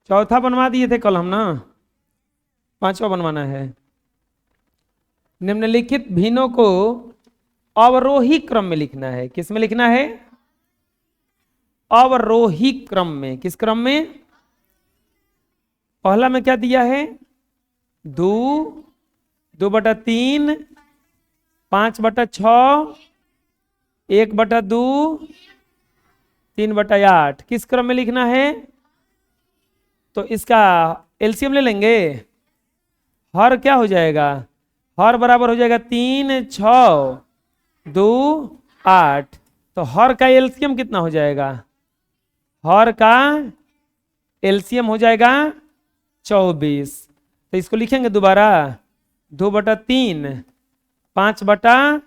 चौथा बनवा दिए थे कल हम ना, पांचवा बनवाना है। निम्नलिखित भिन्नों को अवरोही क्रम में लिखना है। किस में लिखना है? अवरोही क्रम में। किस क्रम में? पहला में क्या दिया है? 2, 2/3, 5/6, 1/2, 3/8। किस क्रम में लिखना है? तो इसका एलसीएम ले लेंगे। हर क्या हो जाएगा? हर बराबर हो जाएगा 3, 6, 2, 8। तो हर का एलसीएम कितना हो जाएगा? हर का एलसीएम हो जाएगा 24। तो इसको लिखेंगे दोबारा। 2/3, 5/6,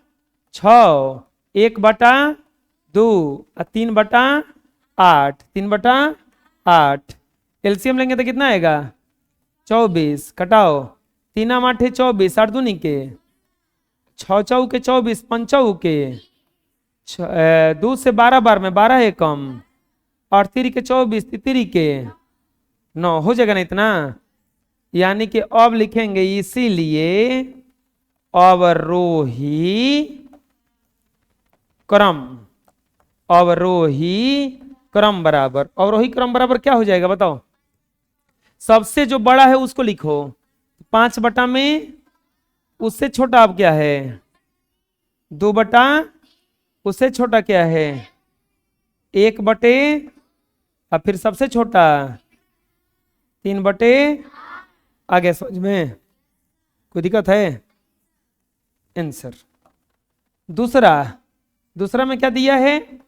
1/2 और 3/8। 3/8 एलसीएम लेंगे तो कितना आएगा? 24। कटाओ 3 8 24, 8 दूनी के 6 चौके 24, 5 चौके 2 से 12 बार में 12 है कम, और 3 के 24, 3 के 9 हो जाएगा ना इतना। यानी कि अब लिखेंगे इसीलिए अवरोही क्रम। अवरोही क्रम बराबर, अवरोही क्रम बराबर क्या हो जाएगा बताओ? सबसे जो बड़ा है उसको लिखो। 5 बटा में उससे छोटा अब क्या है? 2 बटा उससे छोटा क्या है? 1 बटे और फिर सबसे छोटा 3 बटे। आगे समझ में कोई दिक्कत है? आंसर। दूसरा में क्या दिया है?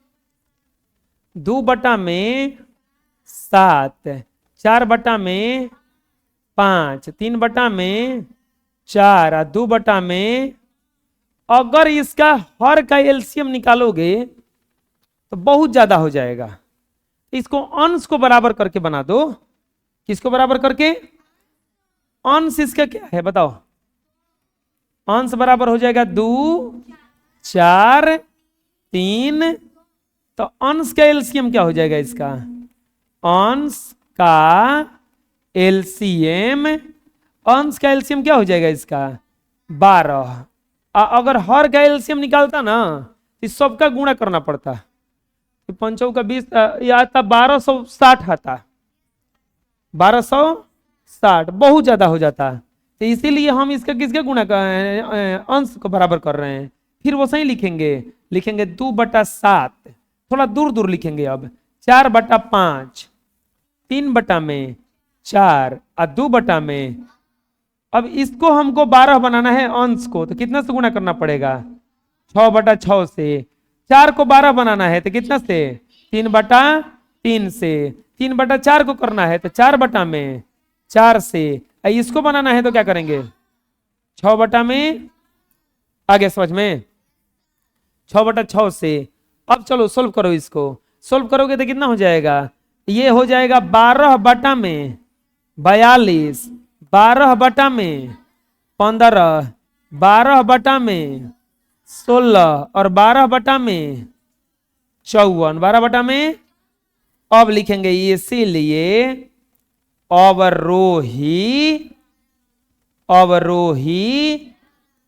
2 बटा में 7, 4 बटा में 5, 3 बटा में 4 और 2 बटा में। अगर इसका हर का एलसीएम निकालोगे तो बहुत ज्यादा हो जाएगा। इसको अंश को बराबर करके बना दो। किसको बराबर करके? अंश इसका क्या है बताओ? अंश बराबर हो जाएगा 2, 4, 3। तो अंश का एलसीएम क्या हो जाएगा इसका? अंश का एलसीएम, अंश का एलसीएम क्या हो जाएगा इसका? 12। अगर हर का एलसीएम निकालता ना तो सबका गुणा करना पड़ता। 5 का 20 या आता 1260 आता। 1260 बहुत ज्यादा हो जाता। तो इसीलिए हम इसका किसके गुणा अंश को बराबर कर रहे हैं। फिर वो सही लिखेंगे 2/7। थोड़ा दूर दूर लिखेंगे अब। 4/5, 3 बटा में 4 और 2 बटा में। अब इसको हमको 12 बनाना है अंश को, तो कितना से गुणा करना पड़ेगा? 6/6 से। 4 को 12 बनाना है तो कितना से? 3/3 से। 3/4 को करना है तो 4 बटा में 4 से। इसको बनाना है तो क्या करेंगे? 6 बटा में। आगे समझ में? 6/6 से। अब चलो सोल्व करो इसको। सोल्व करोगे तो कितना हो जाएगा? ये हो जाएगा 12 बटा में 42, 12 बटा में 15, 12 बटा में 16 और 12 बटा में 54। 12 बटा में। अब लिखेंगे इसीलिए अवरोही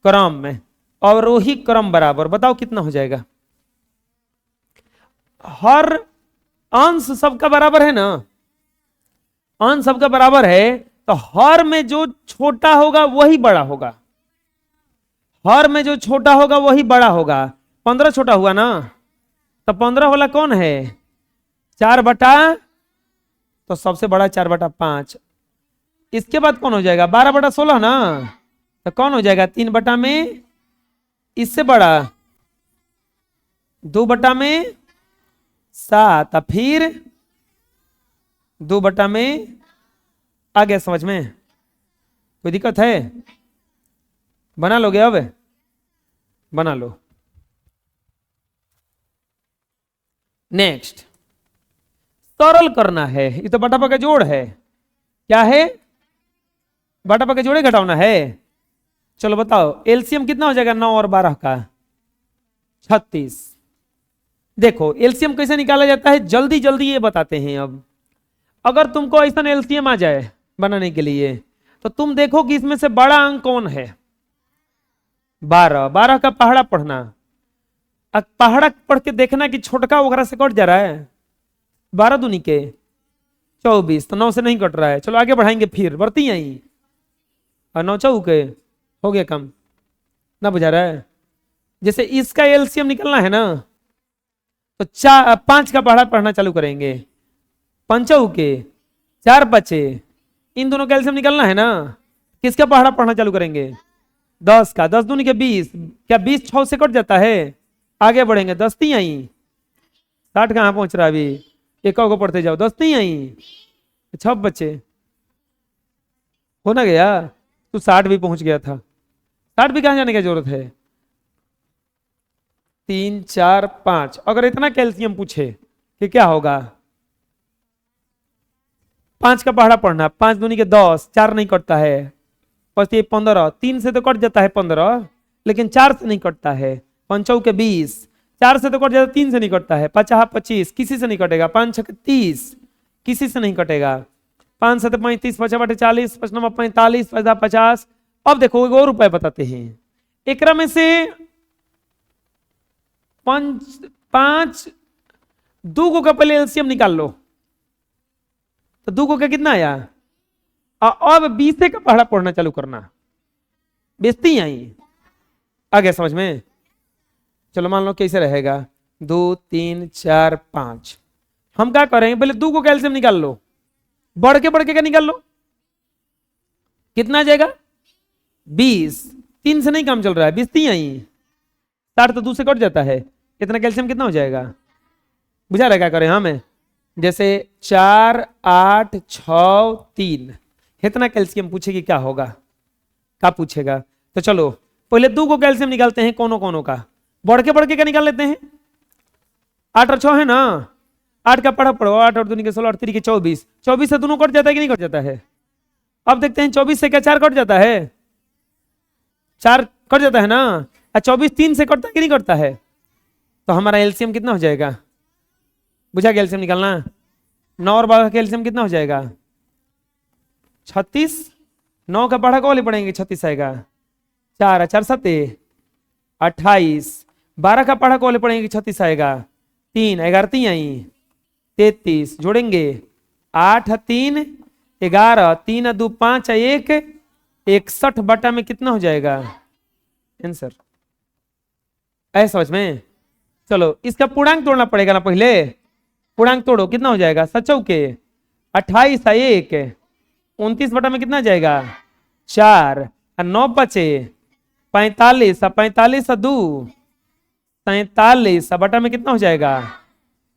क्रम में। अवरोही क्रम बराबर बताओ कितना हो जाएगा? हर अंश सबका बराबर है ना? अंश सबका बराबर है तो हर में जो छोटा होगा वही बड़ा होगा। हर में जो छोटा होगा वही बड़ा होगा। 15 छोटा हुआ ना, तो 15 वाला कौन है? 4 बटा, तो सबसे बड़ा 4/5। इसके बाद कौन हो जाएगा? 12/16 ना, तो कौन हो जाएगा? 3 बटा में। इससे बड़ा 2 बटा में 7 और फिर 2 बटा में। आ गया समझ में? कोई दिक्कत है? बना लोगे? अब बना लो। नेक्स्ट सरल करना है। ये तो बटा का जोड़ है। क्या है? बटा के जोड़े घटाना है। चलो बताओ एलसीएम कितना हो जाएगा? 9 और 12 का 36। देखो एलसीएम कैसे निकाला जाता है, जल्दी जल्दी ये बताते हैं। अगर तुमको ऐसा एलसीएम आ जाए बनाने के लिए तो तुम देखो कि इसमें से बड़ा अंक कौन है। 12, 12 का पहाड़ा पढ़ना। अब पहाड़ा पढ़ के देखना कि छोटका वगैरह से कट जा रहा है। 12 दूनी के 24, तो 9 से नहीं कट रहा है। चलो आगे बढ़ाएंगे, फिर बढ़ती आई और 9 चौके हो गया कम ना, बुझा रहा है। जैसे इसका एलसीएम निकलना है ना, तो 5 का पहाड़ा पढ़ना चालू करेंगे। 5 चौके 4 बचे, इन दोनों का एलसीएम निकलना है ना, किसका पहाड़ा पढ़ना चालू करेंगे? 10 का। 10 दूनी के 20, क्या 20 6 से कट जाता है? आगे बढ़ेंगे, 10 ती आई। 60 कहाँ पहुंच रहा है अभी, एक को पढ़ते जाओ। 10 ती आई, 6 बचे, हो ना गया। तू 60 भी पहुंच गया था, 60 भी कहाँ जाने की जरूरत है। 3 4 5, अगर इतना कैल्शियम पूछे कि क्या होगा? 5 का पहाड़ा पढ़ना। 5 दूनी के 10, 4 नहीं कटता है, 5 15, 3 से तो कट जाता है 15, लेकिन 4 से नहीं कटता है। 5 चौके 20, 4 से तो कट जाता है, 3 से नहीं कटता है। 5 25, किसी से नहीं कटेगा। 5 6 30, किसी से नहीं कटेगा। 5 7 35, 5 8 40, 5 9 45, 5 50। अब देखो एक और उपाय बताते हैं। एक में से 5 दो को का पहले एलसीएम निकाल लो, तो 2 को का कितना आया? अब 20 का पहाड़ा पढ़ना चालू करना। बेचती आई आ गया समझ में? चलो मान लो कैसे रहेगा, 2 3 4 5। हम क्या करेंगे, पहले 2 को कैल्शियम निकाल लो, बढ़ के का निकाल लो। कितना आ जाएगा? 20। 3 से नहीं काम चल रहा है, 20 ती आई। 60 तो 2 से कट जाता है। इतना कैल्शियम कितना हो जाएगा? बुझा रहा क्या करें हमें? जैसे 4 8 6 3, इतना कैल्शियम पूछेगी क्या होगा? क्या पूछेगा? तो चलो पहले 2 को कैल्शियम निकालते हैं, कोनो का। बढ़ के क्या निकाल लेते हैं? 8 और 6 है ना, 8 का पढ़ा पढ़ो। 8 और 2 के 16, 8 3 के 24। 24 से दोनों कट जाता है कि नहीं कट जाता है? अब देखते हैं 24 से क्या 4 कट जाता है? 4 कट जाता है ना। 24 3 से कटता है कि नहीं कटता है? तो हमारा एलसीएम कितना हो जाएगा? बुझा एलसीएम निकालना। 9 और 12 का एलसीएम कितना हो जाएगा? 36। 9 का पढ़ा को पढ़ेंगे, 36 आएगा। 4 4 7 28। 12 का पढ़ा को पढ़ेंगे, 36 आएगा। 3 11 3 आई 33, जोड़ेंगे 8 3 11, 3 2 5 1, 61 बटा में कितना हो जाएगा आंसर? ऐसा समझ में? चलो इसका पूर्णांक तोड़ना पड़ेगा ना पहले। पूर्णांक तोड़ो, कितना हो जाएगा? 7 चौके 28 1, 29 बटा में कितना जाएगा? 4 और 9 बचे 45, 45 2 47 बटा में कितना हो जाएगा?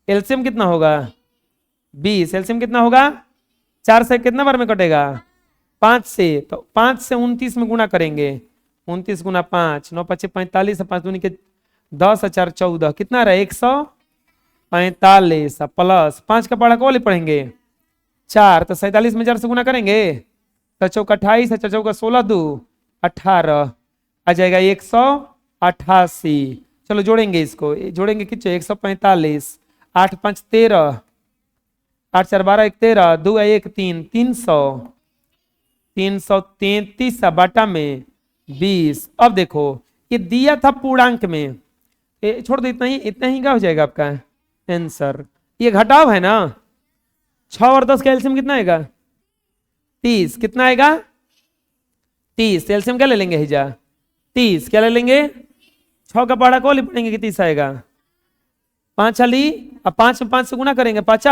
एलसीएम कितना होगा? 20। एलसीएम कितना होगा? 4 से कितना बार में कटेगा? 5 से। तो 5 से 29 में गुना करेंगे, 29 गुना 5, 9 5 45, 5 दूनी के 10 4 14, कितना रहा? 145 प्लस 5 का पढ़ा को पढ़ेंगे 4, तो 47 में 4 से गुना करेंगे, तो चौका 28, 4 चौका 16 2 18, आ जाएगा 188। चलो जोड़ेंगे, इसको जोड़ेंगे कितना? 145, 8 5 13, 8 4 12 1 13, 2 1 3, 333 बटा में 20। अब देखो ये दिया था पूर्णांक में, छोड़ दो, इतना ही क्या हो जाएगा आपका आंसर? ये घटाव है ना। 6 और 10 का एलसीएम कितना आएगा? 30। कितना आएगा? 30। एलसीएम क्या ले लेंगे हिजा? 30। क्या ले लेंगे? 6 का पहाड़ा को पढ़ेंगे कि 30 आएगा? 5 ली, अब 5 में 5 से गुना करेंगे, 5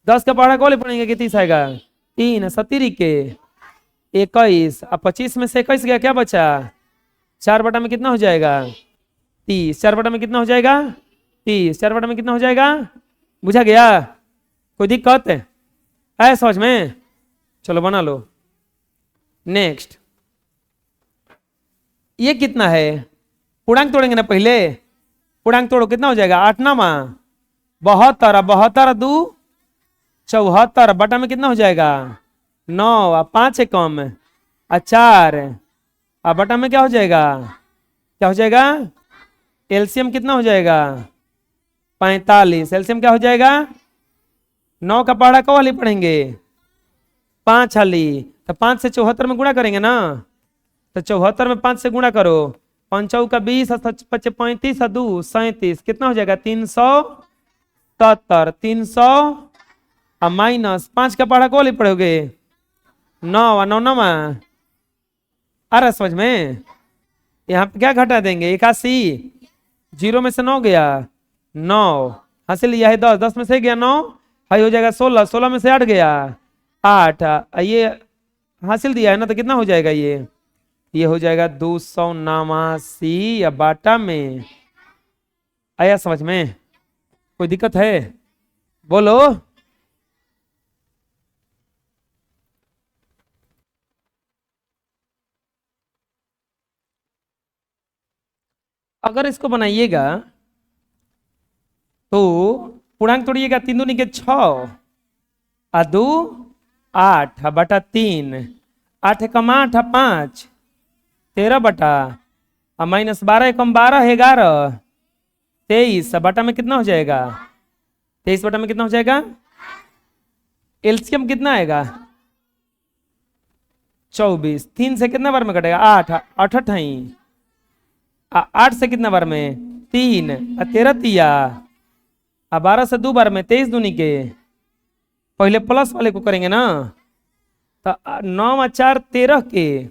10 का पहाड़ा को पढ़ेंगे कि 30 आएगा? 3 70 के 21, अब 25 में से 21 गया, क्या बचा? 4 बटा में कितना हो जाएगा? 30। 4 बटा में कितना हो जाएगा? 30। 4 बटा में कितना हो जाएगा? बुझा गया? कोई दिक्कत है समझ में? चलो बना लो। नेक्स्ट, ये कितना है? पूर्णांक तोड़ेंगे ना पहले। पूर्णांक तोड़ो, कितना हो जाएगा? 8 9 72, 72 2 74 बटा में कितना हो जाएगा? 9, 5 है कम, 4, अब बटा में क्या हो जाएगा? क्या हो जाएगा? एलसीएम कितना हो जाएगा? 45। एलसीएम क्या हो जाएगा? 9 का पहाड़ा कब वाली पढ़ेंगे? 5 वाली। तो 5 से 74 में गुणा करेंगे ना, तो 74 में 5 से गुणा करो, 5 का 20, 35, 2 37, कितना हो जाएगा? 370। 300 और माइनस 5 का पहाड़ा कब वाली पढ़ोगे? 9 9 9 में। आ रहा समझ में? यहाँ पे क्या घटा देंगे? 81, 0 में से 9 गया, 9 हासिल यह है 10, 10 में से गया 9, हाई हो जाएगा 16, 16 में से 8 गया 8, ये हासिल दिया है ना, तो कितना हो जाएगा? ये हो जाएगा 289 या बाटा में। आया समझ में? कोई दिक्कत है? बोलो। अगर इसको बनाइएगा तो पूर्णांक तोड़िएगा, 3 दूनी के 6, आ 2 8 बटा 3, 8 कम 8 5, 13 बटा, माइनस 12 कम 12 11, 23 बटा में कितना हो जाएगा? 23 बटा में कितना हो जाएगा? एलसीएम कितना आएगा? 24। 3 से कितना बार में कटेगा? 8 8 28, 8 से कितना बार में? 3, 13 तिया, 12 से 2 बार में, 23 दूनी के। पहले प्लस वाले को करेंगे ना, तो 9 4 13 के,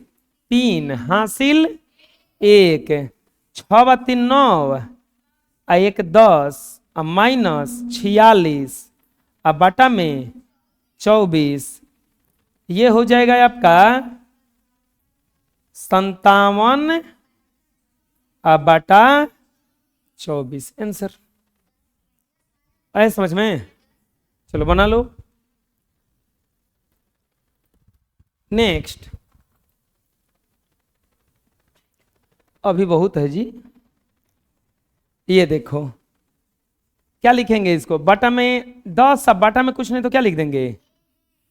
3 हासिल 1, 6 3 9, 1 10, माइनस 46, बटा में 24। ये हो जाएगा आपका 57 बटा 24 आंसर। आए समझ में? चलो बना लो। नेक्स्ट, अभी बहुत है जी। ये देखो क्या लिखेंगे इसको? बटा में 10, अब बटा में कुछ नहीं तो क्या लिख देंगे?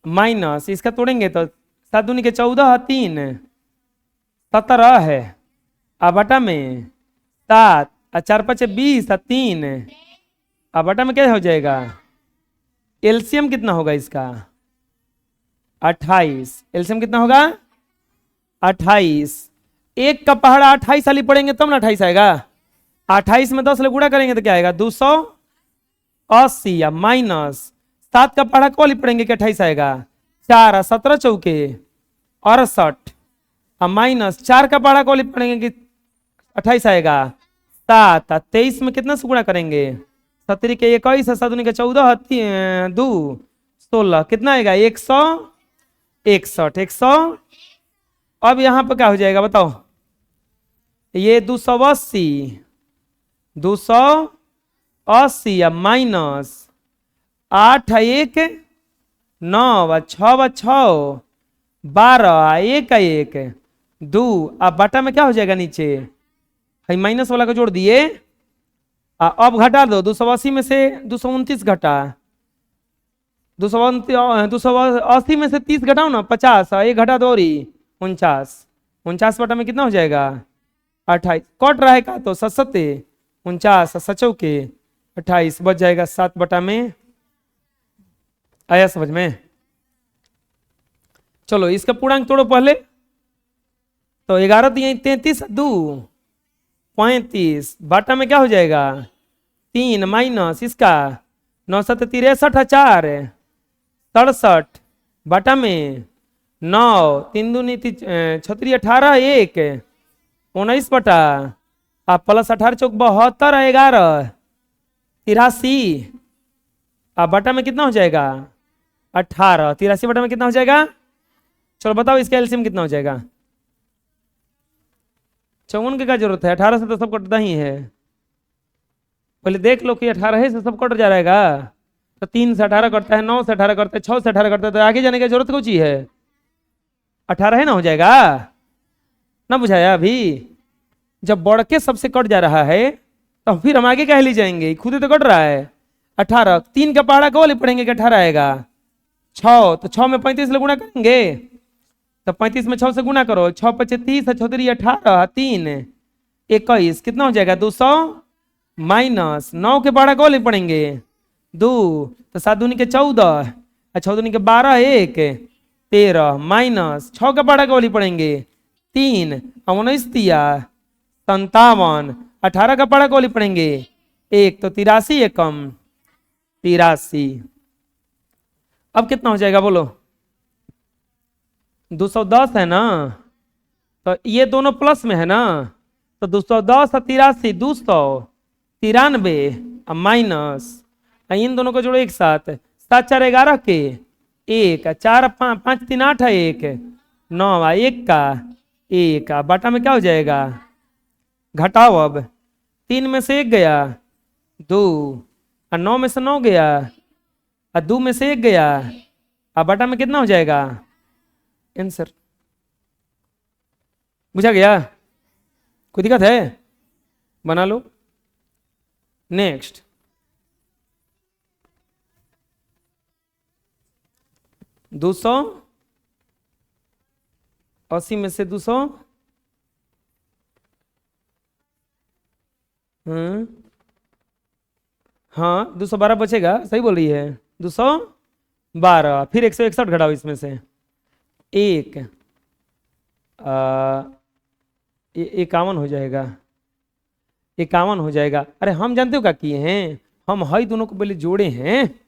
माइनस, इसका तोड़ेंगे तो 7 दूनी के 14, 3 17 है, अब बटा में 7, 4 5 20, 3, अब बटा में क्या हो जाएगा? एलसीएम कितना होगा इसका? 28। एलसीएम कितना होगा? 28। एक का पहाड़ा 28 वाली पढ़ेंगे तब ना 28 आएगा। 28 में 10 से गुणा करेंगे तो क्या आएगा? 280 या माइनस 7 का पहाड़ा कौन पढ़ेंगे कि 28 आएगा? 4 17 चौके 68, माइनस 4 का पहाड़ा कौन पढ़ेंगे कि 28 आएगा? 7। 23 में कितना से गुणा करेंगे? 70 के 21, 7 के 14, 2 16, कितना आएगा? 161। 100। अब यहां पर क्या हो जाएगा बताओ? ये 280, 280 या माइनस 8 1 9 6 6 12 1 1 2, अब बटा में क्या हो जाएगा? नीचे माइनस वाला को जोड़ दिए, अब घटा दो। 280 में से 229 घटा, 280 में से 30 घटाओ ना, 50, एक घटा दो और 49। 49 बटा में कितना हो जाएगा? 28। कट रहा है का तो 7 49, 7 के 28, बच जाएगा 7 बटा में। आया समझ में? चलो इसका पूर्णांक तोड़ो पहले। तो 11 दिए 33, 2 35, बटा में क्या हो जाएगा? 3 माइनस इसका 9 7 63, 4 67, बटा में 9 3 दूनी 36 18 1 19 बटा, आप प्लस 18 चौक 72 11 83, अब बटा में कितना हो जाएगा? 18। 83 बटा में कितना हो जाएगा? चलो बताओ इसका एलसीएम कितना हो जाएगा? 54 की क्या जरूरत है? 18 से तो सब कटता ही है। पहले देख लो कि 18 से सब कट जा रहेगा। तो 3 से 18 कटता है, 9 से 18 कटता है, 6 से 18 कटता है, तो आगे जाने की जरूरत कौन सी है? 18 है ना, हो जाएगा ना? बुझाया? अभी जब बढ़ के सबसे कट जा रहा है तो फिर हम आगे कह ली जाएंगे, खुद ही तो कट रहा है। 18, 3 का पहाड़ा कौन पढ़ेंगे कि 18 आएगा? 6, तो 6 में 35 से गुणा करेंगे, तो 35 में 6 से गुणा करो, 6 5 30, 36 18, 3 21, कितना हो जाएगा? 200 माइनस 9 के पहाड़ा कौन पढ़ेंगे? 2 तो 7 दूनी के 14, 6 दूनी के 12, 1 13 माइनस 6 का पढ़ा वाली पढ़ेंगे 3 19 तिया 57, 18 का पढ़ा वाली पढ़ेंगे 1 तो 83 एकम 83। अब कितना हो जाएगा बोलो? 210 है ना, तो ये दोनों प्लस में है ना, तो 210 और 83 293 माइनस इन दोनों को जोड़ो एक साथ, 7 4 11 के 1 4 5 3 8 है 1 9 1 का 1 बटा में क्या हो जाएगा? घटाओ अब 3 में से 1 गया 2 और 9 में से 9 गया और 2 में से 1 गया, अब बटा में कितना हो जाएगा? आंसर बुझा गया? कोई दिक्कत है? बना लो। नेक्स्ट 280 में से 200 हाँ 212 बचेगा, सही बोल रही है 212, फिर 161 घटाओ इसमें से 1 51 हो जाएगा, 51 हो जाएगा। अरे हम जानते हो क्या किए हैं, हम हई दोनों को पहले जोड़े हैं,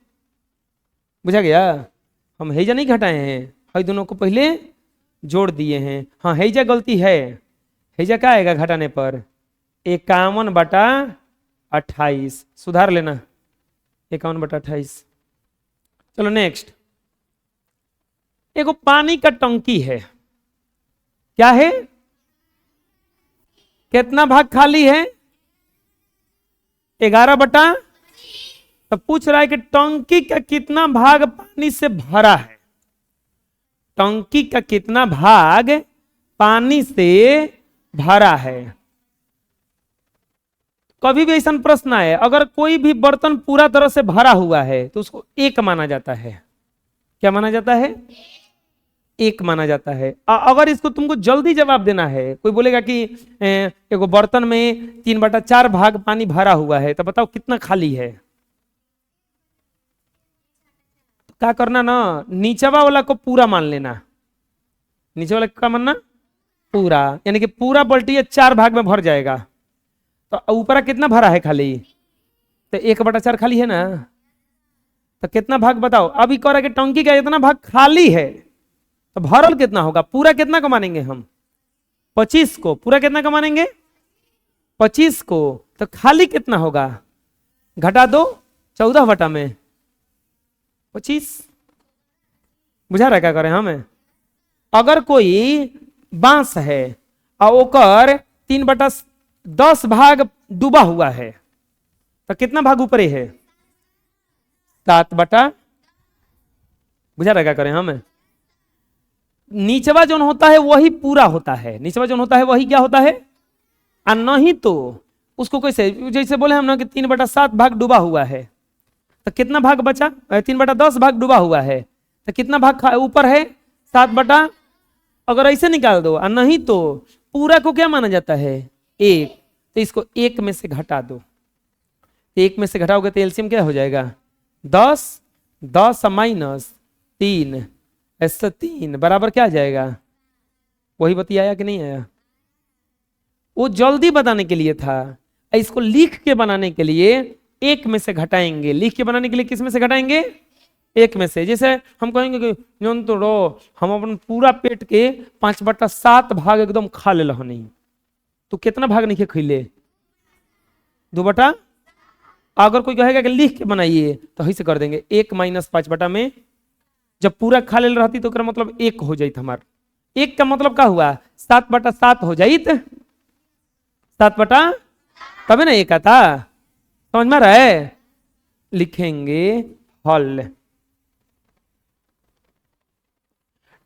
बुझा गया? हम हैजा नहीं घटाए हैं, हई दोनों को पहले जोड़ दिए हैं। हाँ हैजा गलती है, हैजा क्या आएगा घटाने पर? 51 बटा 28, सुधार लेना 51 बटा 28। चलो नेक्स्ट, एगो पानी का टंकी है, क्या है? कितना भाग खाली है? 11 बटा, तो पूछ रहा है कि टंकी का कितना भाग पानी से भरा है, टंकी का कितना भाग पानी से भरा है। कभी भी ऐसा प्रश्न आए, अगर कोई भी बर्तन पूरा तरह से भरा हुआ है तो उसको एक माना जाता है। क्या माना जाता है? एक माना जाता है। अगर इसको तुमको जल्दी जवाब देना है, कोई बोलेगा कि एगो बर्तन में 3 बटा 4 भाग पानी भरा हुआ है, तो बताओ कितना खाली है? क्या करना ना, नीचवा वाला को पूरा मान लेना, नीचे वाला क्या मानना? पूरा, यानी कि पूरा बाल्टी 4 भाग में भर जाएगा। तो ऊपर कितना भरा है खाली? तो 1 बटा 4 खाली है ना, तो कितना भाग बताओ? अभी कह रहा है कि टंकी का इतना भाग खाली है, तो भरल कितना होगा? पूरा कितना का मानेंगे हम? 25 को। पूरा कितना का मानेंगे? 25 को। तो खाली कितना होगा? घटा दो 14 बटा में 25। बुझा रहा क्या करें हमें? अगर कोई बांस है और ओकर 3 बटा 10 भाग डूबा हुआ है, तो कितना भाग ऊपर है? 7 बटा, बुझा रहा क्या करें हमें? नीचवा जो होता है वही पूरा होता है, नीचवा जो होता है वही क्या होता है? और नहीं तो उसको कैसे, जैसे बोले हम ना कि 3 बटा 7 भाग डूबा हुआ है, तो कितना भाग बचा? 3 बटा 10 भाग डूबा हुआ है, तो कितना भाग ऊपर है? 7 बटा, अगर ऐसे निकाल दो। और नहीं तो पूरा को क्या माना जाता है? 1, तो इसको 1 में से घटा दो, 1 में से घटाओगे तो एलसीएम क्या हो जाएगा? 10 10 माइनस 3 ऐसा 3 बराबर क्या आ जाएगा? वही बतियाया कि नहीं आया? वो जल्दी बताने के लिए था, इसको लिख के बनाने के लिए 1 में से घटाएंगे। लिख के बनाने के लिए किस में से घटाएंगे? 1 में से। जैसे हम कहेंगे कि जन तो रो हम अपन पूरा पेट के 5 बटा 7 भाग एकदम खा ले नहीं, तो कितना भाग नहीं खिले? 2 बटा। अगर कोई कहेगा कि लिख के बनाइए तो ऐसे कर देंगे 1 माइनस 5 बटा में, जब पूरा खा ले रहती तो मतलब 1 हो जाती हमार। 1 का मतलब क्या हुआ? 7 बटा 7 हो जाइत, 7 बटा, तभी ना 1 आता। समझ में रहा है? लिखेंगे हल।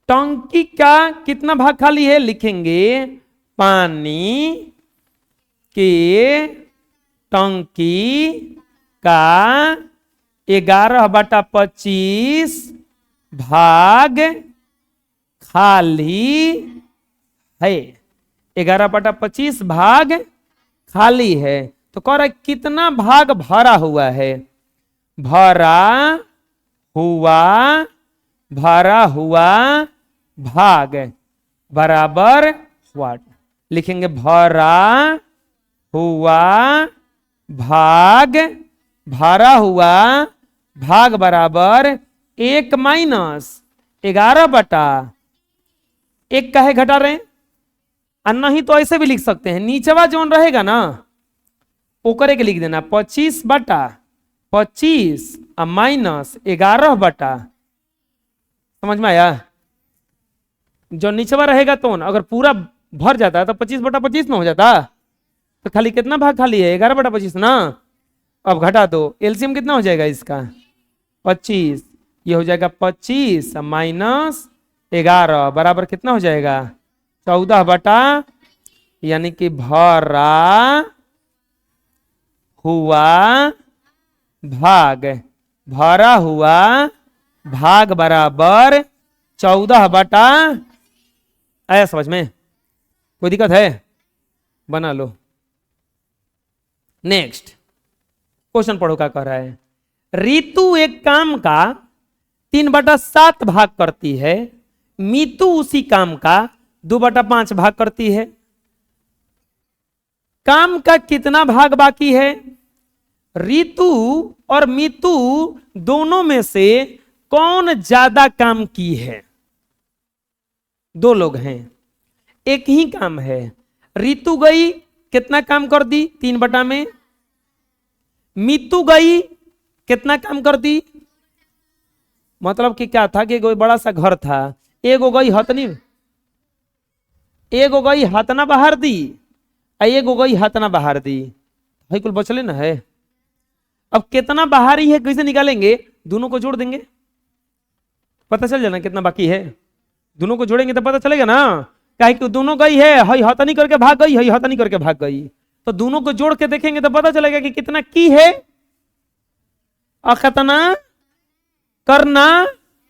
टंकी का कितना भाग खाली है? लिखेंगे पानी के टंकी का 11 बटा 25 भाग खाली है। 11 बटा 25 भाग खाली है। तो कह रहा है कितना भाग भरा हुआ है? भरा हुआ, भरा हुआ भाग बराबर व्हाट। लिखेंगे भरा हुआ भाग, भरा हुआ भाग बराबर 1 माइनस 11/1 काहे घटा रहे हैं? और नहीं तो ऐसे भी लिख सकते हैं, नीचवा जोन रहेगा ना ओकरे के लिख देना 25/25 माइनस 11/, समझ में आया? जो नीचवा रहेगा तो अगर पूरा भर जाता है तो 25/25 में हो जाता, तो खाली कितना भाग खाली है 11/25 ना। अब घटा दो, एलसीएम कितना हो जाएगा इसका 25, ये हो जाएगा 25 माइनस 11 बराबर कितना हो जाएगा 14/, यानी कि भरा हुआ भाग, भरा हुआ भाग बराबर 14/, आया समझ में? कोई दिक्कत है? बना लो। नेक्स्ट क्वेश्चन पढ़ो क्या कह रहा है। ऋतु एक काम का 3/7 भाग करती है, मीतू उसी काम का 2/5 भाग करती है। काम का कितना भाग बाकी है? ऋतु और मीतू दोनों में से कौन ज्यादा काम की है? दो लोग हैं, एक ही काम है। ऋतु गई कितना काम कर दी 3/, में मीतू गई कितना काम कर दी? मतलब कि क्या था कि कोई बड़ा सा घर था, एगो गई हथनी, एगो गई हथना बाहर दी, एगो गई हथना बाहर दी, भाई कुल बचले ना है। अब कितना बाहरी है कैसे निकालेंगे? दोनों को जोड़ देंगे, पता चल जाना कितना बाकी है। दोनों को जोड़ेंगे तो पता चलेगा ना, काहे कि दोनों गई है, हई हथनी करके भाग गई, हई हथनी करके भाग गई, तो दोनों को जोड़ के देखेंगे तो पता चलेगा कि कितना की है, अखतना करना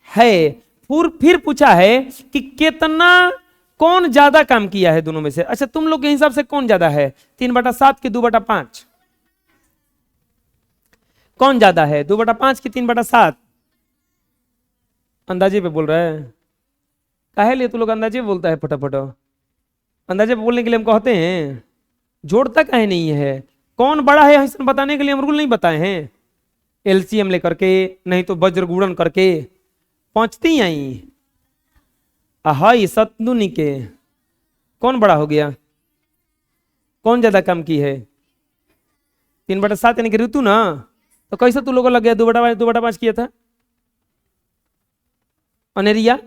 है। फिर पूछा है कि कितना, कौन ज्यादा काम किया है दोनों में से। अच्छा तुम लोग के हिसाब से कौन ज्यादा है 3/7 की 2/5? कौन ज्यादा है 2/5 की 3/7? अंदाजे पे बोल रहा है, काहे लिए तू लोग अंदाजे बोलता है फटाफट? अंदाजे पे बोलने के लिए हम कहते हैं, जोड़ता काहे नहीं है? कौन बड़ा है ऐसा बताने के लिए हम रूल नहीं बताए हैं? एलसीएम लेकर के, नहीं तो वज्र गुणन करके पहुंचती आई हाई सतनुनी के। कौन बड़ा हो गया? कौन ज्यादा काम की है? 3/7 यानी कि ऋतु ना। तो कैसे तू लोगों लग गया 2/5 किया था? अनेरिया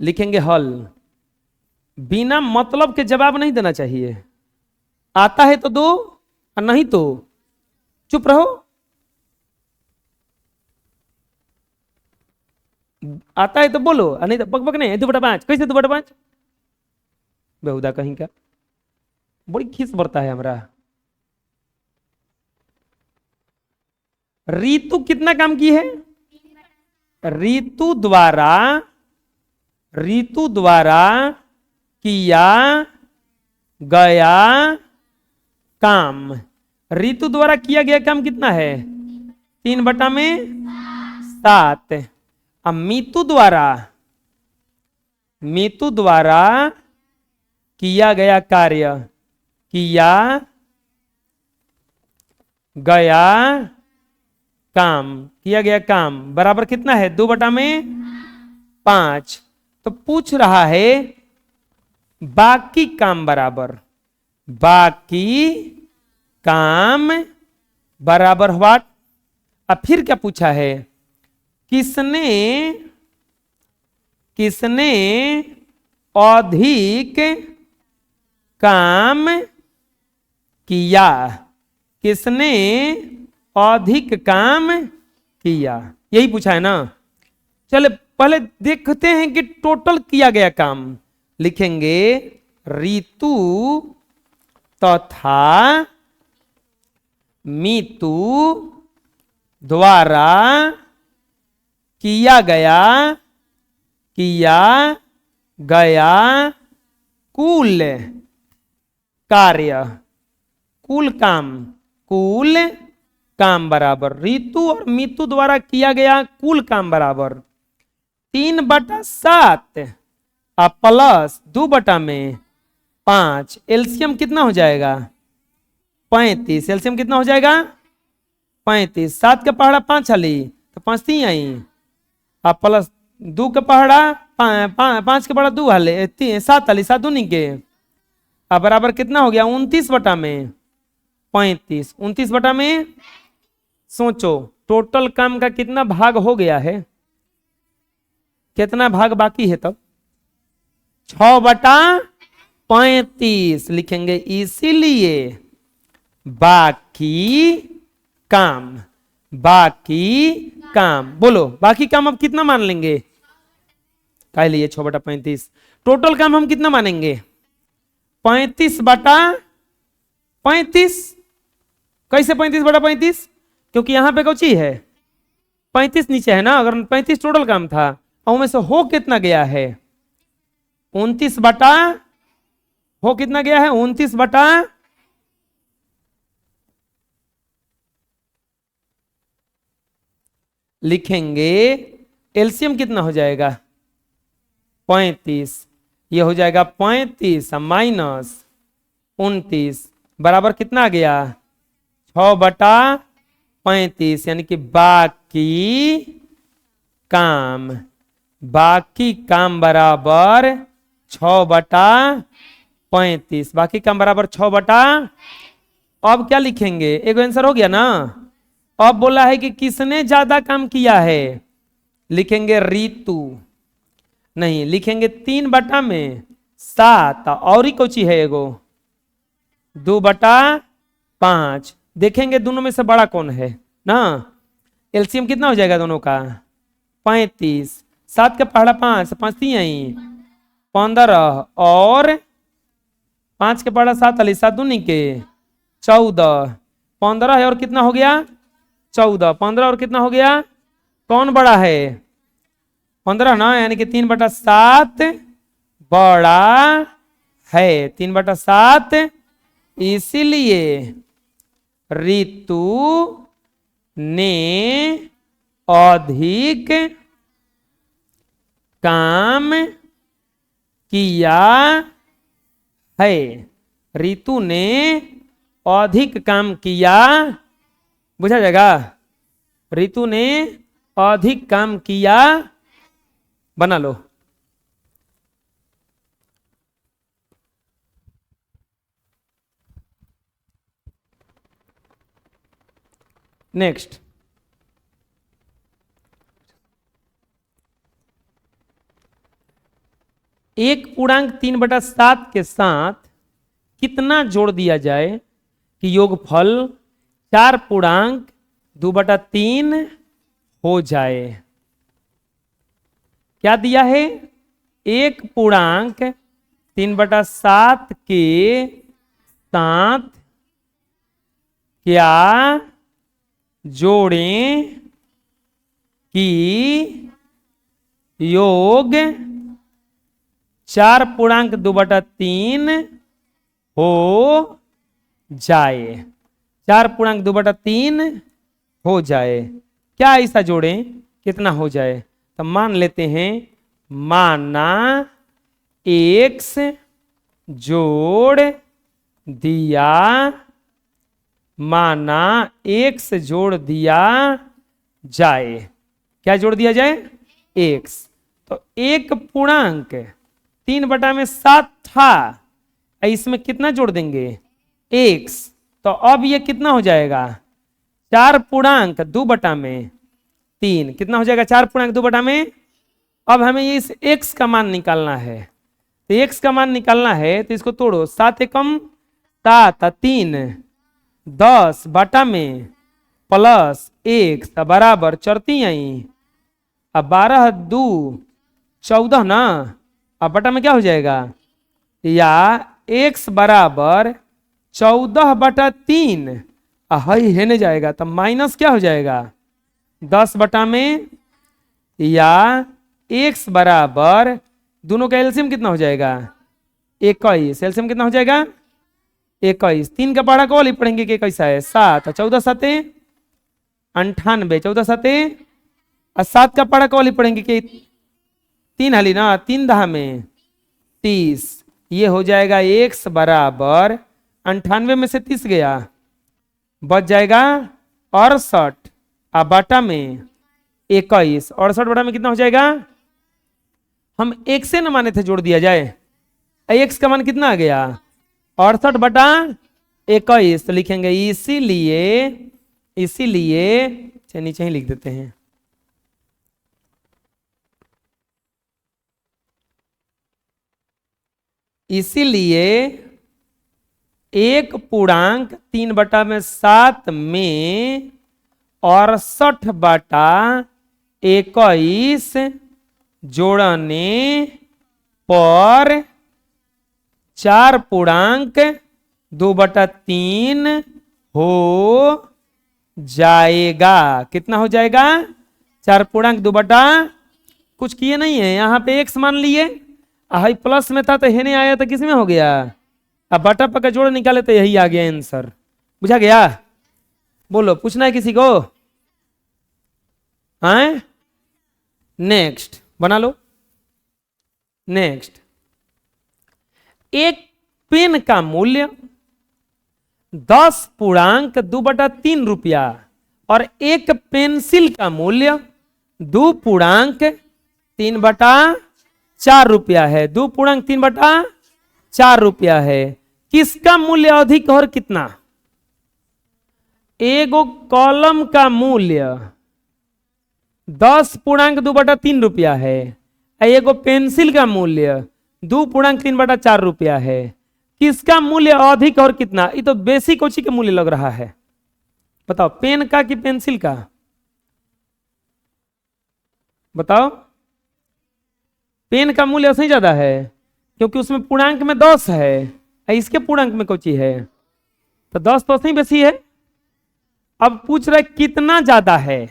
लिखेंगे हल, बिना मतलब के जवाब नहीं देना चाहिए। आता है तो दो और नहीं तो चुप रहो। आता है तो बोलो, नहीं तो बक नहीं। 2/5 कैसे 2/5? बेहुदा कहीं का, बड़ी खीस बढ़ता है हमारा। ऋतु कितना काम की है? ऋतु द्वारा किया गया काम, ऋतु द्वारा किया गया काम कितना है 3/7। अब मीतू द्वारा किया गया कार्य, किया गया काम, किया गया काम बराबर कितना है 2/5। तो पूछ रहा है बाकी काम बराबर, बाकी काम बराबर व्हाट। अब फिर क्या पूछा है, किसने अधिक काम किया, किसने अधिक काम किया, यही पूछा है ना। चले पहले देखते हैं कि टोटल किया गया काम। लिखेंगे ऋतु तथा मीतू द्वारा किया गया कुल कुल काम बराबर ऋतु और मितु द्वारा किया गया कुल काम बराबर 3/7 प्लस 2/5। एलसीएम कितना हो जाएगा 35। एलसीएम कितना हो जाएगा 35। 7 का पहाड़ा 5 हली तो 5 3 आई अब प्लस 2 का पहाड़ा 5 के पहाड़ा 2 हले 7 हली 7 दूनी के अब बराबर कितना हो गया 29/35। 29/में सोचो टोटल काम का कितना भाग हो गया है, कितना भाग बाकी है तब 6/35 लिखेंगे। इसीलिए बाकी काम बोलो बाकी काम अब कितना मान लेंगे कह लिए 6/35। टोटल काम हम कितना मानेंगे 35/35। कैसे 35/35 क्योंकि यहां पे कौची है 35 नीचे है ना, अगर 35 टोटल काम था और में से हो कितना गया है 29 बटा हो कितना गया है 29 बटा लिखेंगे। एलसीएम कितना हो जाएगा 35। ये हो जाएगा 35 माइनस 29 बराबर कितना आ गया 6/35 यानी कि बाकी काम बराबर 6/35। बाकी काम बराबर 6 अब क्या लिखेंगे एक आंसर हो गया ना। अब बोला है कि किसने ज्यादा काम किया है लिखेंगे ऋतु नहीं लिखेंगे 3/7 और ही कोची है एगो 2/5 देखेंगे दोनों में से बड़ा कौन है ना। एलसीएम कितना हो जाएगा दोनों का 35। 7 का पहाड़ा 5 5 3 आई 15 और 5 के पहाड़ा 7 अली 7 दूनी के 14 15 है और कितना हो गया 14 15 और कितना हो गया कौन बड़ा है 15 ना यानी कि 3/7 बड़ा है 3/7। इसीलिए ऋतु ने अधिक काम किया है। ऋतु ने अधिक काम किया बुझा जाएगा। ऋतु ने अधिक काम किया बना लो। नेक्स्ट एक पूर्णांक 3/7 के साथ कितना जोड़ दिया जाए कि योगफल 4 पूर्णांक 2/3 हो जाए। क्या दिया है एक पूर्णांक 3/7 के साथ क्या जोड़ें कि योग 4 पूर्णांक 2/3 हो जाए। 4 पूर्णांक 2/3 हो जाए। क्या ऐसा जोड़ें कितना हो जाए तो मान लेते हैं माना x जोड़ दिया माना x जोड़ दिया जाए। क्या जोड़ दिया जाए x तो एक पूर्णांक 3/7 था इसमें कितना जोड़ देंगे x तो अब ये कितना हो जाएगा 4 पूर्णांक 2/3 कितना हो जाएगा 4 पूर्णांक 2/में। अब हमें इस x का मान निकालना है तो x का मान निकालना है तो इसको तोड़ो 7 एकम 7 3 10/में प्लस 1 बराबर 4 आई अब 12 2 14 ना अब बटा में क्या हो जाएगा या x बराबर 14/3 हई है नहीं जाएगा तो माइनस क्या हो जाएगा 10/में या x बराबर दोनों का एलसीएम कितना हो जाएगा 21। एलसीएम कितना हो जाएगा 21, 3 का पहाड़ा को लिख पढ़ेंगे कि कैसा है 7, 14 सते 98, 14 सते और 7 का पहाड़ा को लिख पढ़ेंगे कि 3 हाली ना 3 दहा में 30, ये हो जाएगा x बराबर 98 में से 30 गया बच जाएगा 68 और बटा में 21, 68 बटा में कितना हो जाएगा, हम एक से न माने थे जोड़ दिया जाए, x का मान कितना आ गया 68 बटा 21, तो लिखेंगे इसीलिए नीचे ही लिख देते हैं, इसीलिए 1/3/7 में 68/21 जोड़ने पर 4/2/3 हो जाएगा। कितना हो जाएगा 4/2 कुछ किए नहीं है, यहाँ पे x मान लिए, हाई प्लस में था तो है नहीं आया तो किस में हो गया, अब बटा पका जोड़ निकाले तो यही आ गया आंसर। बुझा गया? बोलो, पूछना है किसी को? हाँ, नेक्स्ट बना लो। नेक्स्ट, एक पेन का मूल्य 10.2/3 रुपया और एक पेंसिल का मूल्य 2.3/4 रुपया है, 2.3/4 रुपया है, किसका मूल्य अधिक और कितना? एगो कॉलम का मूल्य 10.2/3 रुपया है, एगो पेंसिल का मूल्य 2.3/4 रुपया है, किसका मूल्य अधिक और कितना? ये तो बेसिक कोची के मूल्य लग रहा है, बताओ, पेन का कि पेंसिल का? बताओ। पेन का मूल्य उससे ज्यादा है क्योंकि उसमें पूर्णांक में 10 है, इसके पूर्णांक में कोची है तो 10 तो उससे बेसी है। अब पूछ रहा है कितना ज्यादा है,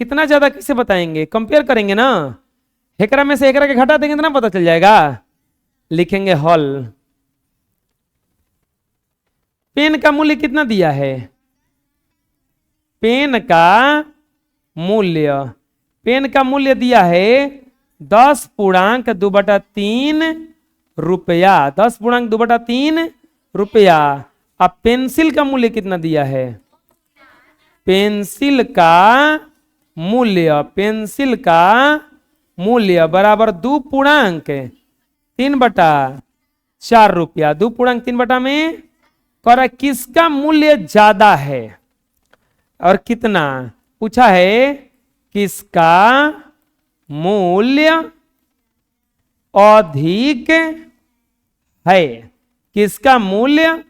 कितना ज्यादा कैसे बताएंगे, कंपेयर करेंगे ना, एकरा में से एकरा के घटा देंगे तो ना पता चल जाएगा। लिखेंगे हल, पेन का मूल्य कितना दिया है, पेन का मूल्य दिया है 10.2/3 रुपया, 10.2/3 रुपया। अब पेंसिल का मूल्य कितना दिया है, पेंसिल का मूल्य बराबर 2.3/4 रुपया, 2.3 में कर किसका मूल्य ज्यादा है और कितना? पूछा है किसका मूल्य अधिक है, किसका मूल्य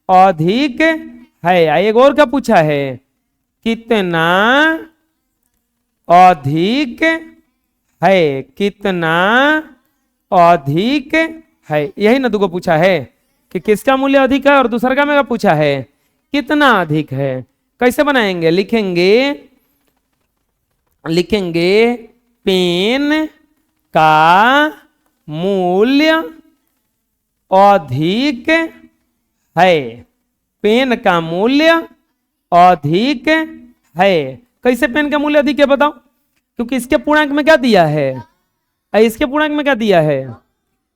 अधिक है। एक और का पूछा है कितना अधिक है, कितना अधिक है, यही ना दुगो पूछा है कि किसका मूल्य अधिक है और दूसरा का में पूछा है कितना अधिक है। कैसे बनाएंगे, लिखेंगे पेन का मूल्य अधिक है, पेन का मूल्य अधिक है। कैसे पेन का मूल्य अधिक है बताओ, क्योंकि इसके पूर्णांक में क्या दिया है, इसके पूर्णांक में क्या दिया है,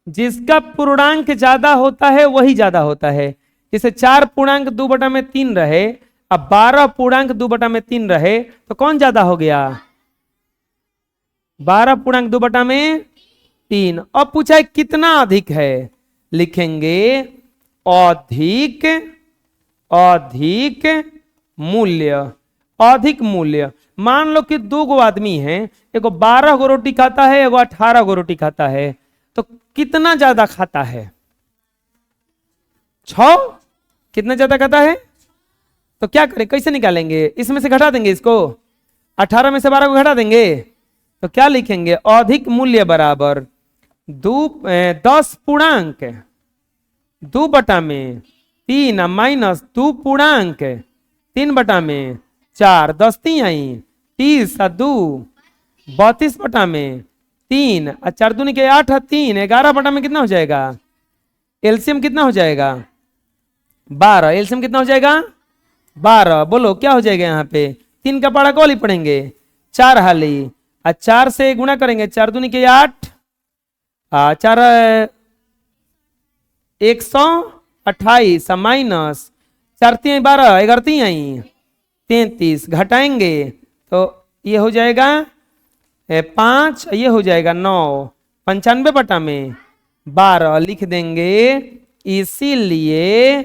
जिसका पूर्णांक ज्यादा होता है वही ज्यादा होता है। जैसे 4.2/3 रहे, अब 12.2/3 रहे तो कौन ज्यादा हो गया, 12.2/3। अब पूछा है कितना अधिक है, लिखेंगे अधिक मूल्य, अधिक मूल्य। मान लो कि 2 आदमी हैं, एगो 12 गो रोटी खाता है, एगो 18 गो रोटी खाता है, तो कितना ज्यादा खाता है, 6 कितना ज्यादा खाता है। तो क्या करें, कैसे निकालेंगे, इसमें से घटा देंगे, इसको 18 में से 12 को घटा देंगे, तो क्या लिखेंगे, अधिक मूल्य बराबर 10.2/3 माइनस 2.3/4, 10 3 आई 30 और 2 32/3 और 4 दूनी के 8 3 11 बटा में कितना हो जाएगा, एलसीएम कितना हो जाएगा 12, एलसीएम कितना हो जाएगा 12। बोलो क्या हो जाएगा यहाँ पे, 3 का पहाड़ा कौली पढ़ेंगे 4 हाली, 4 से गुणा करेंगे 4 दूनी के 8, 4 128 माइनस 4 3 12 11 33 घटाएंगे तो ये हो जाएगा 5, ये हो जाएगा 9, 95 बटा में 12 लिख देंगे। इसीलिए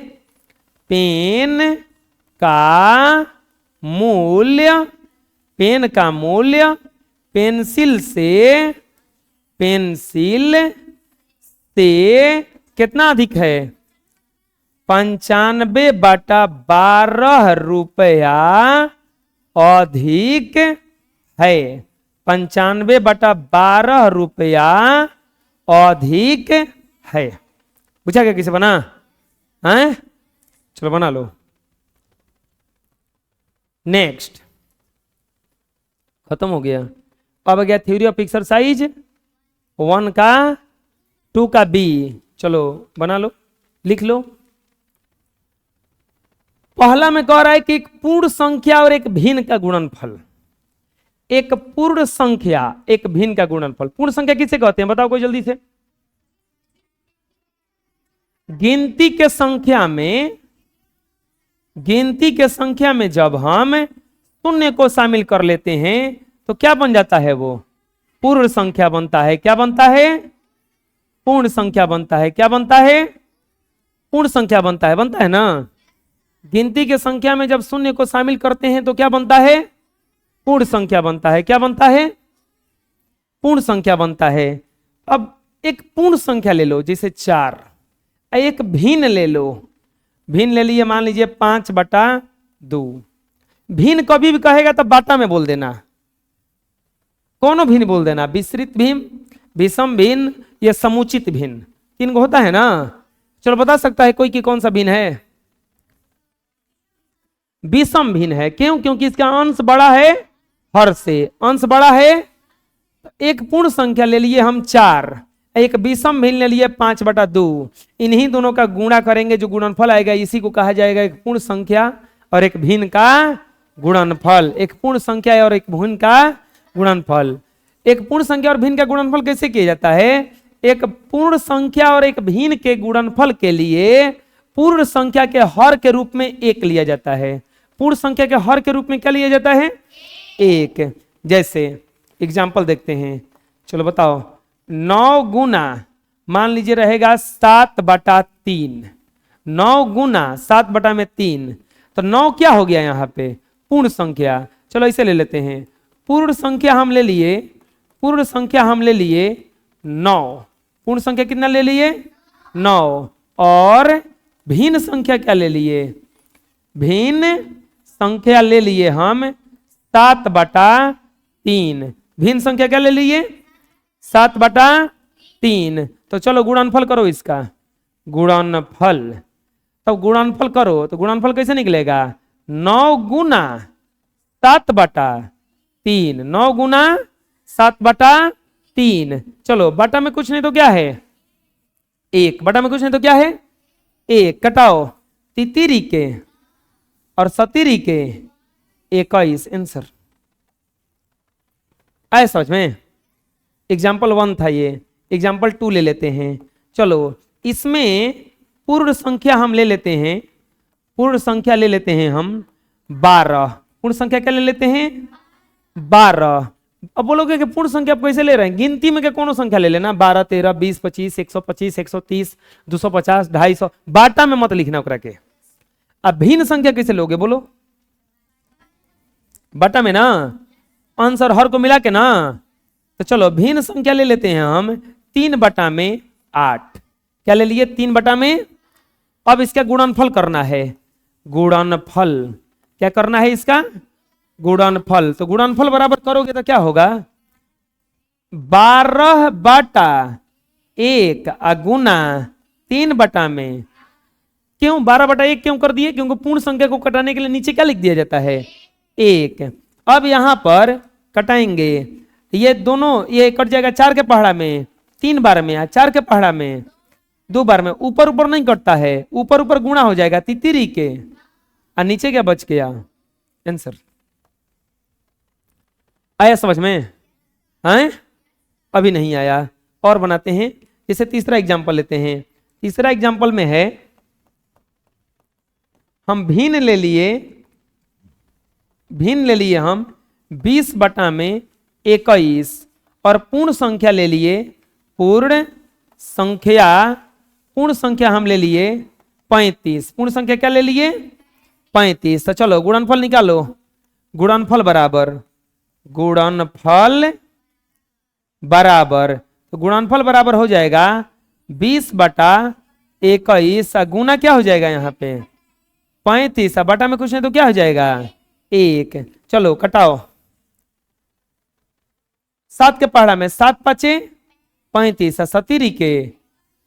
पेन का मूल्य पेंसिल से कितना अधिक है 95/12 रुपया अधिक है। 95/12 रुपया अधिक है। पूछा क्या किसे बना है, चलो बना लो। नेक्स्ट खत्म हो गया। अब गया थ्योरी ऑफ एक्सरसाइज 1 का 2 का बी, चलो बना लो लिख लो। पहला में कह रहा है कि एक पूर्ण संख्या और एक भिन्न का गुणनफल, एक पूर्ण संख्या एक भिन्न का गुणनफल। पूर्ण संख्या किसे कहते हैं बताओ कोई जल्दी से। गिनती के संख्या में जब हम शून्य को शामिल कर लेते हैं तो क्या बन जाता है, वो पूर्ण संख्या बनता है। क्या बनता है, पूर्ण संख्या बनता है। क्या बनता है, पूर्ण संख्या बनता है। बनता है ना। गिनती के संख्या में जब शून्य को शामिल करते हैं तो क्या बनता है, पूर्ण संख्या बनता है। क्या बनता है, पूर्ण संख्या बनता है। अब एक पूर्ण संख्या ले लो जैसे 4, एक भिन्न ले लो, भिन्न ले लिए मान लीजिए 5/2। भिन्न कभी भी कहेगा तो बाटा में बोल देना, कौनो भिन्न बोल देना, विस्तृत भिन्न, विषम भिन्न या समुचित भिन्न, 3 को होता है ना। चलो बता सकता है कोई कि कौन सा भिन्न है, विषम भिन्न है। क्यों, क्योंकि इसका अंश बड़ा है हर से, अंश बड़ा है। एक पूर्ण संख्या ले लिए हम 4, एक विषम भिन्न ले लिए 5/2, इन्हीं दोनों का गुणा करेंगे जो गुणनफल आएगा इसी को कहा जाएगा एक पूर्ण संख्या और एक भिन्न का गुणनफल। एक पूर्ण संख्या और एक भिन्न का गुणनफल। एक पूर्ण संख्या और भिन्न का गुणनफल कैसे किया जाता है, एक पूर्ण संख्या और एक भिन्न के गुणनफल के लिए पूर्ण संख्या के हर के रूप में 1 लिया जाता है। पूर्ण संख्या के हर के रूप में क्या लिया जाता है, 1। जैसे एग्जाम्पल देखते हैं, चलो बताओ। 9 गुना मान लीजिए रहेगा 7/3, 9 गुना 7/3, तो 9 क्या हो गया यहाँ पे, पूर्ण संख्या। चलो इसे ले लेते हैं, पूर्ण संख्या हम ले लिए, पूर्ण संख्या हम ले लिए 9, पूर्ण संख्या कितना ले लिए 9, और भिन्न संख्या क्या ले लिए, भिन्न संख्या ले लिए हम 7/3। भिन्न संख्या क्या ले लिए 7/3। तो चलो गुणनफल करो इसका, गुणनफल। तो गुणनफल करो तो गुणनफल कैसे निकलेगा, 9 गुना 7/3, 9 गुना 7/3। चलो बटा में कुछ नहीं तो क्या है 1, बटा में कुछ नहीं तो क्या है 1। कटाओ तितिरी के और सतिरी के 21 आंसर आए समझ में। एग्जाम्पल 1 था ये, एग्जाम्पल 2 ले लेते हैं। चलो इसमें पूर्ण संख्या हम ले लेते हैं, पूर्ण संख्या ले लेते हैं हम 12। पूर्ण संख्या क्या ले लेते हैं 12। अब बोलोगे कि पूर्ण संख्या आप कैसे ले रहे हैं, गिनती में क्या कोनो संख्या ले लेना, 12 13 20 25 125 130 250 250। बाटा में मत लिखना ओकरा के। अब भिन्न संख्या कैसे लोगे बोलो, बाटा में ना, अंश और हर को मिला के ना। तो चलो भिन्न संख्या ले लेते हैं हम 3/8। क्या ले लिए 3/8। अब इसका गुणनफल करना है, गुणनफल क्या करना है इसका, गुणनफल। तो गुणनफल बराबर करोगे तो क्या होगा 12/1 गुना 3/में। क्यों 12/1 क्यों कर दिए, क्योंकि पूर्ण संख्या को कटाने के लिए नीचे क्या लिख दिया जाता है 1। अब यहां पर कटाएंगे, ये दोनों ये कट जाएगा 4 के पहाड़ा में, 3 बार में 4 के पहाड़ा में 2 बार में, ऊपर ऊपर नहीं कटता है, ऊपर ऊपर गुणा हो जाएगा तितिरी के, और नीचे क्या बच गया आंसर। आया समझ में? हैं? अभी नहीं आया, और बनाते हैं। जैसे तीसरा एग्जांपल लेते हैं। तीसरा एग्जांपल में है, हम भिन्न ले लिए हम 20 बटा में 21, और पूर्ण संख्या ले लिए, पूर्ण संख्या हम ले लिए 35। पूर्ण संख्या क्या ले लिए? 35। तो चलो गुणनफल निकालो। गुणनफल बराबर, तो गुणनफल बराबर हो जाएगा 20 बटा 21, गुना क्या हो जाएगा यहाँ पे 35, बटा में कुछ नहीं तो क्या हो जाएगा 1। चलो कटाओ, 7 के पहाड़ा में 7 5 35, 70 के,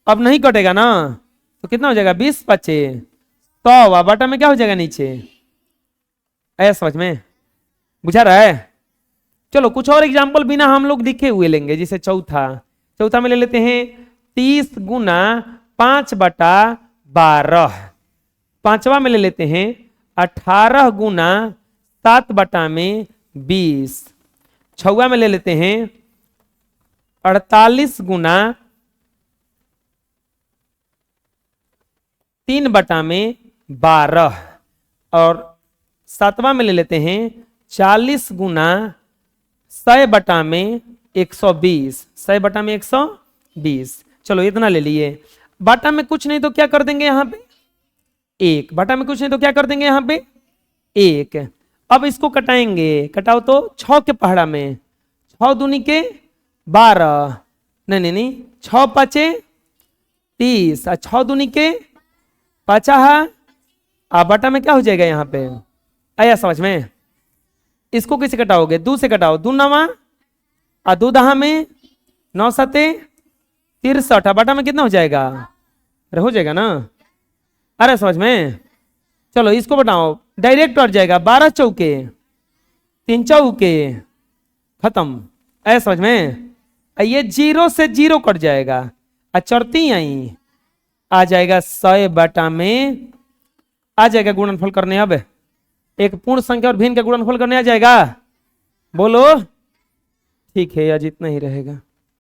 अब नहीं कटेगा ना, तो कितना हो जाएगा 20 5 100, बटा में क्या हो जाएगा नीचे। ऐसा समझ में बुझा रहा है? चलो कुछ और एग्जाम्पल बिना हम लोग लिखे हुए लेंगे। जैसे चौथा में ले लेते हैं 30 गुना 5 बटा 12। पांचवा में ले लेते हैं 18 गुना 7 बटा में 20। छवा में ले लेते हैं 48 गुना 3 बटा में 12। और 7वां में ले लेते हैं 40 गुना 100 बटा में 120। 100 बटा में 120। चलो इतना ले लिए। बटा में कुछ नहीं तो क्या कर देंगे यहाँ पे 1। बटा में कुछ नहीं तो क्या कर देंगे यहाँ पे 1। अब इसको कटाएंगे, कटाओ तो 6 के पहाड़ा में 6 दूनी के 12, नहीं 6 5 30, 6 दूनी के 50, बटा में क्या हो जाएगा यहाँ पे। आया समझ में? इसको कैसे कटाओगे? 2 से कटाओ, 2 9 2 10 में 9 7 63, बटा में कितना हो जाएगा? अरे हो जाएगा ना। अरे समझ में? चलो इसको बताओ, डायरेक्ट कट जाएगा, 12 चौके 3 चौके खत्म। ऐसा समझ में? ये 0 से 0 कट जाएगा, चरती आई आ जाएगा 100 बटा में आ जाएगा गुणनफल करने। अब एक पूर्ण संख्या और भिन्न का गुणनफल करने आ जाएगा। बोलो ठीक है, आज इतना ही रहेगा।